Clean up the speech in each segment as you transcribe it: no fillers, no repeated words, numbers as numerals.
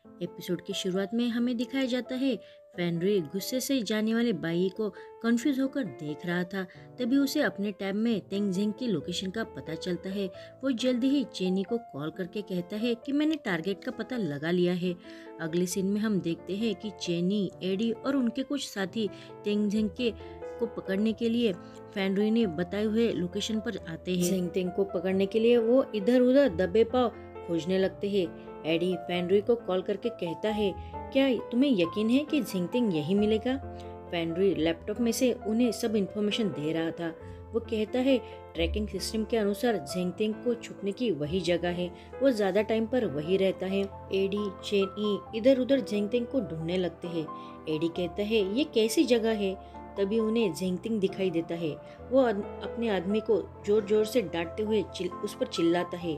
Episode की शुरुआत में हमें दिखाया जाता है फेनरी गुस्से से जाने वाले बाई को कंफ्यूज होकर देख रहा था। तभी उसे अपने टैब में तेंगजिंग की लोकेशन का पता चलता है। वो जल्दी ही चेनी को कॉल करके कहता है कि मैंने टारगेट का पता लगा लिया है। अगले सीन में हम देखते हैं कि चेनी, एडी और उनके कुछ साथी तेंगजिंग के को पकड़ने के लिए फेनरी ने बताए हुए लोकेशन पर आते हैं। जिंगतिंग को पकड़ने के लिए वो इधर उधर दबे पाव खोजने लगते हैं। एडी फेनरी को कॉल करके कहता है, क्या तुम्हें यकीन है कि जिंगतिंग यही मिलेगा? फेनरी लैपटॉप में से उन्हें सब इन्फॉर्मेशन दे रहा था। वो कहता है ट्रैकिंग सिस्टम के अनुसार जिंगतिंग को छुपने की वही जगह है, वो ज्यादा टाइम पर वही रहता है। एडी, चेनी इधर उधर जिंगतिंग को ढूंढने लगते हैं। एडी कहता है ये कैसी जगह है? तभी उन्हें जिंगतिंग दिखाई देता है। वो अपने आदमी को जोर जोर से डांटते हुए उस पर चिल्लाता है।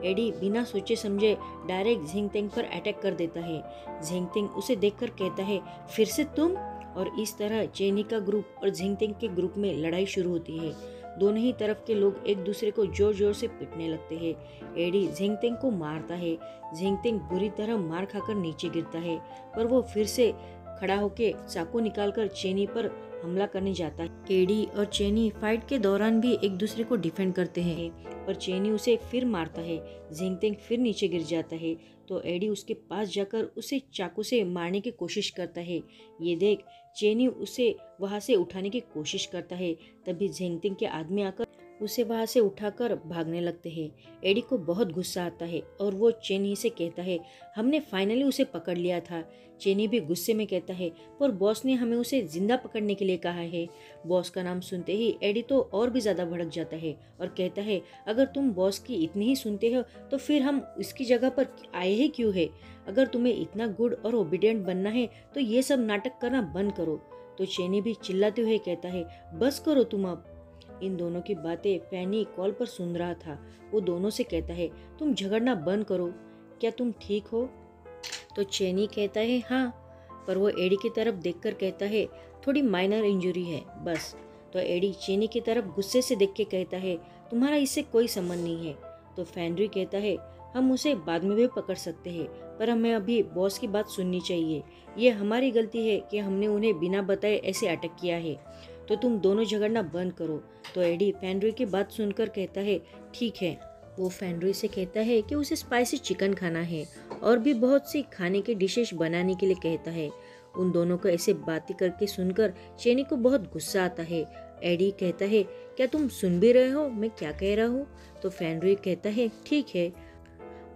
एडी बिना सोचे समझे डायरेक्ट जिंगतिंग पर अटैक कर देता है। जिंगतिंग उसे देखकर कहता है फिर से तुम? और इस तरह चेनी का ग्रुप और जिंगतिंग के ग्रुप में लड़ाई शुरू होती है। दोनों ही तरफ के लोग एक दूसरे को जोर जोर से पीटने लगते हैं। एडी जिंगतिंग को मारता है। जिंगतिंग बुरी तरह मार खाकर नीचे गिरता है, पर वो फिर से खड़ा होकर चाकू निकालकर चेनी पर हमला करने जाता है। एडी और चेनी फाइट के दौरान भी एक दूसरे को डिफेंड करते हैं, पर चेनी उसे फिर मारता है। जिंगतिंग फिर नीचे गिर जाता है तो एडी उसके पास जाकर उसे चाकू से मारने की कोशिश करता है। ये देख चेनी उसे वहां से उठाने की कोशिश करता है। तभी जिंगतिंग के आदमी आकर उसे वहां से उठाकर भागने लगते हैं। एडी को बहुत गुस्सा आता है और वो चेनी से कहता है हमने फाइनली उसे पकड़ लिया था। चेनी भी गुस्से में कहता है पर बॉस ने हमें उसे जिंदा पकड़ने के लिए कहा है। बॉस का नाम सुनते ही एडी तो और भी ज्यादा भड़क जाता है और कहता है अगर तुम बॉस की इतनी ही सुनते हो तो फिर हम इसकी जगह पर आए ही क्यों है? अगर तुम्हें इतना गुड और ओबीडियंट बनना है तो ये सब नाटक करना बंद करो। तो चेनी भी चिल्लाते हुए कहता है बस करो तुम अब। इन दोनों की बातें फैनी कॉल पर सुन रहा था। वो दोनों से कहता है तुम झगड़ना बंद करो, क्या तुम ठीक हो? तो चेनी कहता है हाँ, पर वो एडी की तरफ देखकर कहता है थोड़ी माइनर इंजरी है बस। तो एडी चेनी की तरफ गुस्से से देख के कहता है तुम्हारा इससे कोई संबंध नहीं है। तो फेनरी कहता है हम उसे बाद में भी पकड़ सकते हैं, पर हमें अभी बॉस की बात सुननी चाहिए। ये हमारी गलती है कि हमने उन्हें बिना बताए ऐसे अटैक किया है, तो तुम दोनों झगड़ना बंद करो। तो एडी फेनरी की बात सुनकर कहता है ठीक है। वो फेनरी से कहता है कि उसे स्पाइसी चिकन खाना है और भी बहुत सी खाने की डिशेस बनाने के लिए कहता है। उन दोनों को ऐसे बातें करके सुनकर चेनी को बहुत गुस्सा आता है। एडी कहता है क्या तुम सुन भी रहे हो मैं क्या कह रहा हूँ? तो फेनरी कहता है ठीक है।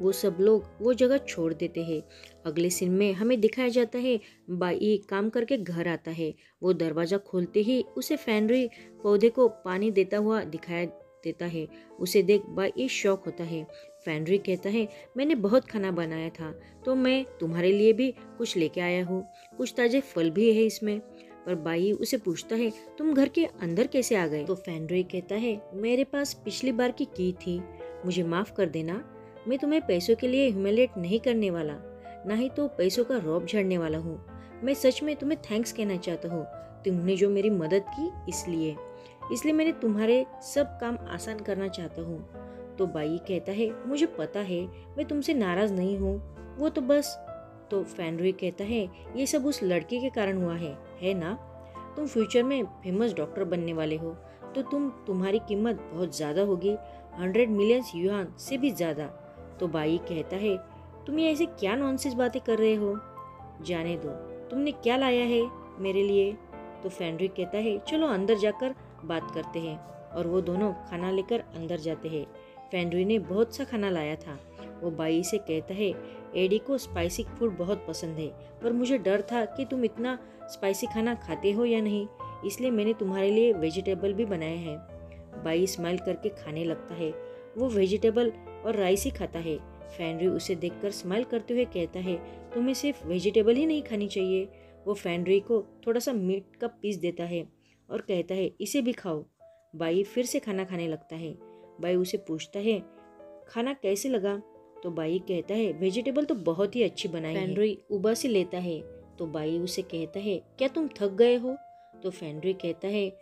वो सब लोग वो जगह छोड़ देते हैं। अगले सीन में हमें दिखाया जाता है बाई काम करके घर आता है। वो दरवाजा खोलते ही उसे फेनरी पौधे को पानी देता हुआ दिखाया देता है। उसे देख बाई शॉक होता है। फेनरी कहता है मैंने बहुत खाना बनाया था तो मैं तुम्हारे लिए भी कुछ लेके आया हूँ, कुछ ताजे फल भी है इसमें। पर बाई उसे पूछता है तुम घर के अंदर कैसे आ गए? तो फेनरी कहता है मेरे पास पिछली बार की थी, मुझे माफ कर देना। मैं तुम्हें पैसों के लिए ह्यूमिलेट नहीं करने वाला, ना ही तो पैसों का रौब झड़ने वाला हूँ। मैं सच में तुम्हें थैंक्स कहना चाहता हूँ, तुमने जो मेरी मदद की इसलिए मैंने तुम्हारे सब काम आसान करना चाहता हूँ। तो बाई कहता है मुझे पता है मैं तुमसे नाराज नहीं हूँ, वो तो बस। तो फेनरी कहता है ये सब उस लड़के के कारण हुआ है ना? तुम फ्यूचर में फेमस डॉक्टर बनने वाले हो तो तुम्हारी कीमत बहुत ज्यादा होगी, 100 मिलियन युआन से भी ज्यादा। तो बाई कहता है तुम ये ऐसे क्या नॉनसेंस बातें कर रहे हो, जाने दो, तुमने क्या लाया है मेरे लिए? तो फेनरी कहता है चलो अंदर जाकर बात करते हैं। और वो दोनों खाना लेकर अंदर जाते हैं। फेनरी ने बहुत सा खाना लाया था। वो बाई से कहता है एडी को स्पाइसी फूड बहुत पसंद है, पर मुझे डर था कि तुम इतना स्पाइसी खाना खाते हो या नहीं, इसलिए मैंने तुम्हारे लिए वेजिटेबल भी बनाए हैं। बाई स्माइल करके खाने लगता है। वो वेजिटेबल और राइस ही खाता है। फेनरी उसे देखकर स्माइल करते हुए कहता है तुम्हें सिर्फ वेजिटेबल ही नहीं खानी चाहिए। वो फेनरी को थोड़ा सा मीट का पीस देता है और कहता है इसे भी खाओ। बाई फिर से खाना खाने लगता है। बाई उसे पूछता है खाना कैसे लगा? तो बाई कहता है वेजिटेबल तो बहुत ही अच्छी बनाई है। फेनरी उबासी लेता है। तो बाई उसे कहता है क्या तुम थक गए हो? तो फेनरी कहता है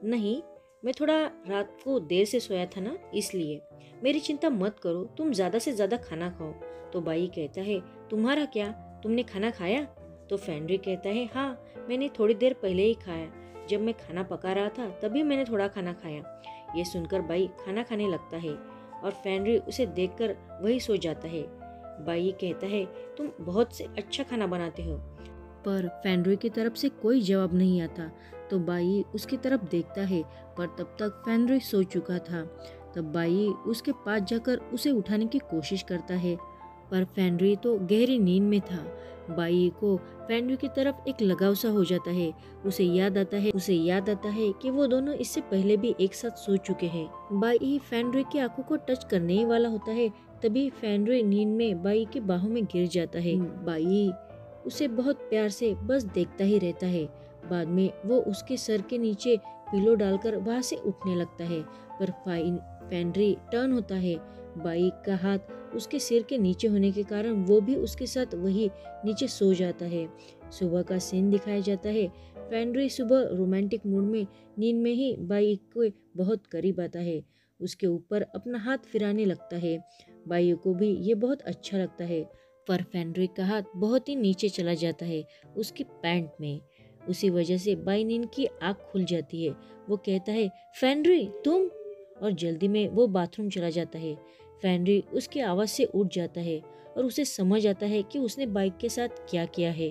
नहीं, मैं थोड़ा रात को देर से सोया था ना, इसलिए। मेरी चिंता मत करो, तुम ज्यादा से ज्यादा खाना खाओ। तो बाई कहता है तुम्हारा क्या, तुमने खाना खाया? तो फेनरी कहता है, हाँ, मैंने थोड़ी देर पहले ही खाया। जब मैं खाना पका रहा था तभी मैंने थोड़ा खाना खाया। ये सुनकर बाई खाना खाने लगता है और फेनरी उसे देखकर वही सो जाता है। बाई कहता है, तुम बहुत से अच्छा खाना बनाते हो। पर फेनरी की तरफ से कोई जवाब नहीं आता। तो बाई उसकी तरफ देखता है, पर तब तक फेनरी सो चुका था। तब बाई उसके पास जाकर उसे उठाने की कोशिश करता है, पर फेनरी तो गहरी नींद में था। बाई को फेनरी की तरफ एक लगाव सा हो जाता है। उसे याद आता है कि वो दोनों इससे पहले भी एक साथ सो चुके हैं। बाई फेनरी की आंखों को टच करने ही वाला होता है, तभी फेनरी नींद में बाई की बाहों में गिर जाता है। बाई उसे बहुत प्यार से बस देखता ही रहता है। बाद में वो उसके सर के नीचे पिलो डालकर वहां से उठने लगता है, पर फेनरी टर्न होता है। बाई का हाथ उसके सिर के नीचे होने के कारण वो भी उसके साथ वही नीचे सो जाता है। सुबह का सीन दिखाया जाता है। फेनरी सुबह रोमांटिक मूड में नींद में ही बाई के बहुत करीब आता है, उसके ऊपर अपना हाथ फिराने लगता है। बाई को भी ये बहुत अच्छा लगता है, पर फेनरी का हाथ बहुत ही नीचे चला जाता है उसकी पैंट में। उसी वजह से बाई नींद की आँख खुल जाती है। वो कहता है, फेनरी तुम, और जल्दी में वो बाथरूम चला जाता है। फेनरी उसकी आवाज़ से उठ जाता है और उसे समझ आता है कि उसने बाइक के साथ क्या किया है।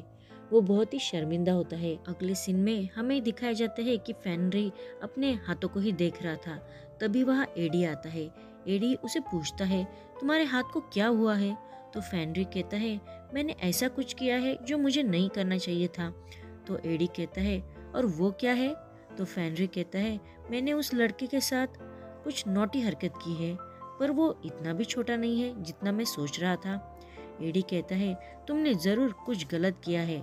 वो बहुत ही शर्मिंदा होता है। अगले सीन में हमें दिखाया जाता है कि फेनरी अपने हाथों को ही देख रहा था। तभी वहाँ एडी आता है। एडी उसे पूछता है, तुम्हारे हाथ को क्या हुआ है? तो फेनरी कहता है, मैंने ऐसा कुछ किया है जो मुझे नहीं करना चाहिए था। तो एडी कहता है, और वो क्या है? तो फेनरी कहता है, मैंने उस लड़के के साथ कुछ नौटी हरकत की है, पर वो इतना भी छोटा नहीं है जितना मैं सोच रहा था। एडी कहता है, तुमने जरूर कुछ गलत किया है।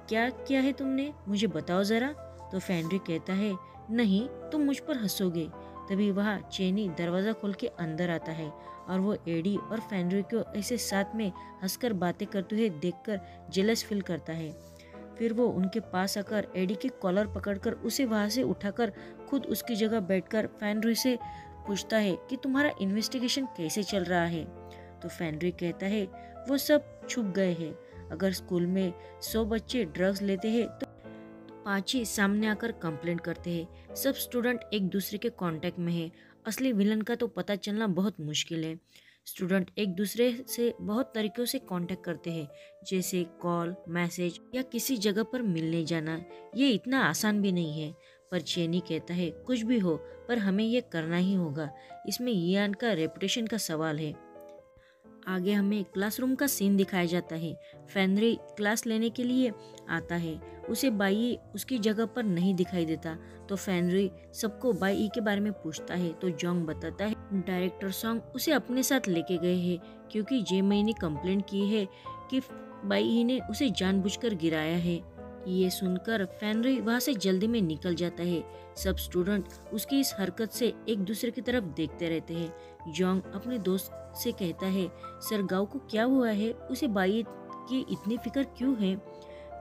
क्या किया है तुमने? मुझे बताओ जरा। तो फेनरी कहता है, नहीं, तुम मुझ पर हंसोगे। तभी वहाँ चेनी दरवाजा खोल के अंदर आता है और वो एडी और फेनरी को ऐसे साथ में हंसकर बातें करते हुए देखकर जेलस फील करता है। फिर वो उनके पास आकर एडी की कॉलर पकड़कर उसे वहां से उठाकर खुद उसकी जगह बैठकर फेनरी से पूछता है कि तुम्हारा इन्वेस्टिगेशन कैसे चल रहा है। तो फेनरी कहता है, वो सब छुप गए हैं। अगर स्कूल में 100 बच्चे ड्रग्स लेते हैं तो 5 ही सामने आकर कंप्लेंट करते हैं। सब स्टूडेंट एक दूसरे के कांटेक्ट में है। असली विलन का तो पता चलना बहुत मुश्किल है। स्टूडेंट एक दूसरे से बहुत तरीकों से कांटेक्ट करते हैं, जैसे कॉल, मैसेज या किसी जगह पर मिलने जाना। ये इतना आसान भी नहीं है। पर चेनी कहता है, कुछ भी हो पर हमें ये करना ही होगा। इसमें इयान का रेपुटेशन का सवाल है। आगे हमें क्लासरूम का सीन दिखाया जाता है। फेनरी क्लास लेने के लिए आता है। उसे बाई उसकी जगह पर नहीं दिखाई देता, तो फेनरी सबको बाई के बारे में पूछता है। तो जोंग बताता है डायरेक्टर सॉन्ग उसे अपने साथ लेके गए हैं क्योंकि जेमई ने कंप्लेंट की है कि बाई ने उसे जानबूझकर गिराया है। ये सुनकर फेनरी वहाँ से जल्दी में निकल जाता है। सब स्टूडेंट उसकी इस हरकत से एक दूसरे की तरफ देखते रहते हैं। जोंग अपने दोस्त से कहता है, सर गाओ को क्या हुआ है? उसे बाई की इतनी फिक्र क्यों है?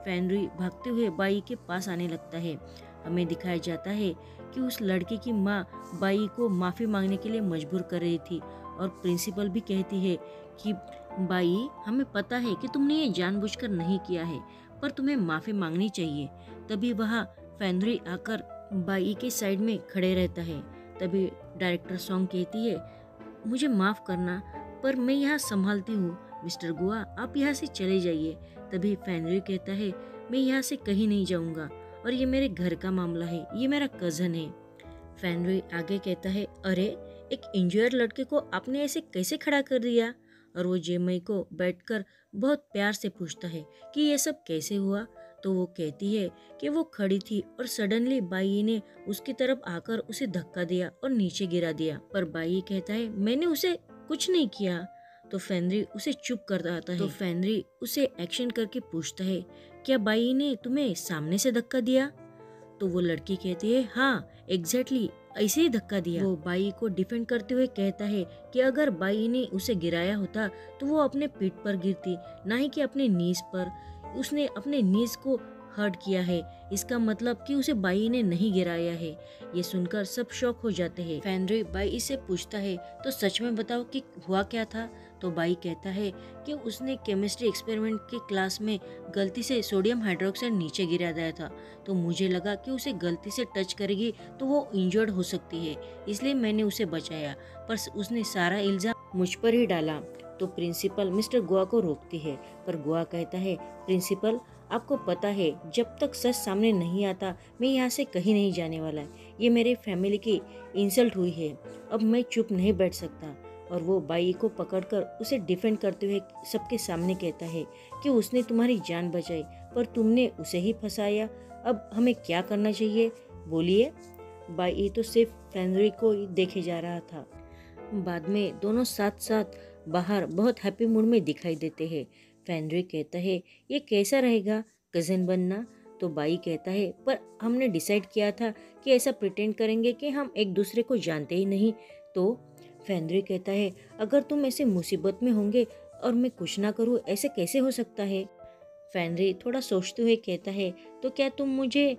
फेनरी भागते हुए बाई के पास आने लगता है। हमें दिखाया जाता है कि उस लड़के की माँ बाई को माफ़ी मांगने के लिए मजबूर कर रही थी और प्रिंसिपल भी कहती है कि बाई, हमें पता है कि तुमने ये जानबूझकर नहीं किया है, पर तुम्हें माफ़ी मांगनी चाहिए। तभी वहाँ फेनरी आकर बाई के साइड में खड़े रहता है। तभी डायरेक्टर सॉन्ग कहती है, मुझे माफ़ करना, पर मैं यहाँ संभालती हूँ। मिस्टर गुआ, आप यहाँ से चले जाइए। तभी फेनरी कहता है, मैं यहाँ से कहीं नहीं जाऊँगा और ये मेरे घर का मामला है, ये मेरा कज़न है। फेनरी आगे कहता है, अरे, एक इंजर्ड लड़के को आपने ऐसे कैसे खड़ा कर दिया? और वो जेमई को बैठकर बहुत प्यार से पूछता है कि ये सब कैसे हुआ? तो वो कहती है कि वो खड़ी थी और सडनली बाई ने उसकी तरफ आकर उसे धक्का दिया और नीचे गिरा दिया। पर बाई कहता है, मैंने उसे कुछ नहीं किया। तो फेनरी उसे चुप कर देता है। तो फेनरी उसे एक्शन करके पूछता है, क्या बाई ने तुम्हें सामने से धक्का दिया? तो वो लड़की कहती है, हाँ एग्जैक्टली ऐसे ही धक्का दिया। वो बाई को डिफेंड करते हुए कहता है कि अगर बाई ने उसे गिराया होता तो वो अपने पीठ पर गिरती, ना ही कि अपने नीज पर। उसने अपने नीज को हर्ट किया है, इसका मतलब कि उसे बाई ने नहीं गिराया है। ये सुनकर सब शॉक हो जाते हैं। फेनरी बाई से पूछता है, तो सच में बताओ कि हुआ क्या था? तो तो बाई कहता है कि उसने केमिस्ट्री एक्सपेरिमेंट के क्लास में गलती से सोडियम हाइड्रोक्साइड नीचे गिरा दिया था, तो मुझे लगा कि उसे गलती से टच करेगी तो वो इंजर्ड हो सकती है, इसलिए मैंने उसे बचाया, पर उसने सारा इल्ज़ाम मुझ पर ही डाला। तो प्रिंसिपल मिस्टर गुआ को रोकती है, पर गुआ कहता है, प्रिंसिपल आपको पता है जब तक सच सामने नहीं आता मैं यहाँ से कहीं नहीं जाने वाला। ये मेरे फैमिली की इंसल्ट हुई है, अब मैं चुप नहीं बैठ सकता। और वो बाई को पकड़कर उसे डिफेंड करते हुए सबके सामने कहता है कि उसने तुम्हारी जान बचाई पर तुमने उसे ही फंसाया, अब हमें क्या करना चाहिए बोलिए। बाई तो सिर्फ फेनरी को ही देखे जा रहा था। बाद में दोनों साथ साथ बाहर बहुत हैप्पी मूड में दिखाई देते हैं। फेनरी कहता है, ये कैसा रहेगा कज़न बनना? तो बाई कहता है, पर हमने डिसाइड किया था कि ऐसा प्रिटेंड करेंगे कि हम एक दूसरे को जानते ही नहीं। तो फेनरी कहता है, अगर तुम ऐसे मुसीबत में होंगे और मैं कुछ ना करूँ, ऐसे कैसे हो सकता है? फेनरी थोड़ा सोचते हुए कहता है, तो क्या तुम मुझे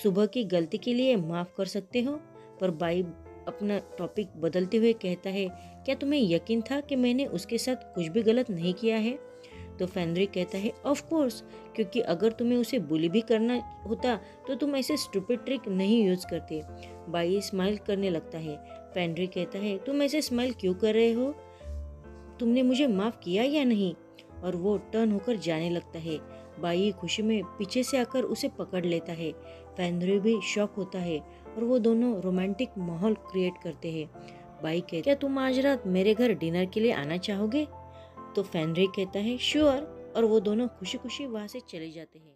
सुबह की गलती के लिए माफ़ कर सकते हो? पर बाई अपना टॉपिक बदलते हुए कहता है, क्या तुम्हें यकीन था कि मैंने उसके साथ कुछ भी गलत नहीं किया है? तो फेनरी कहता है, ऑफ कोर्स, क्योंकि अगर तुम्हें उसे बुली भी करना होता तो तुम ऐसे स्टूपिड ट्रिक नहीं यूज करते। बाई स्माइल करने लगता है। फेनरी कहता है, तुम ऐसे स्माइल क्यों कर रहे हो? तुमने मुझे माफ किया या नहीं? और वो टर्न होकर जाने लगता है। बाई खुशी में पीछे से आकर उसे पकड़ लेता है। फेनरी भी शॉक होता है और वो दोनों रोमांटिक माहौल क्रिएट करते हैं। बाई कहती, क्या तुम आज रात मेरे घर डिनर के लिए आना चाहोगे? तो फेनरी कहता है, श्योर, और वो दोनों खुशी खुशी वहाँ से चले जाते हैं।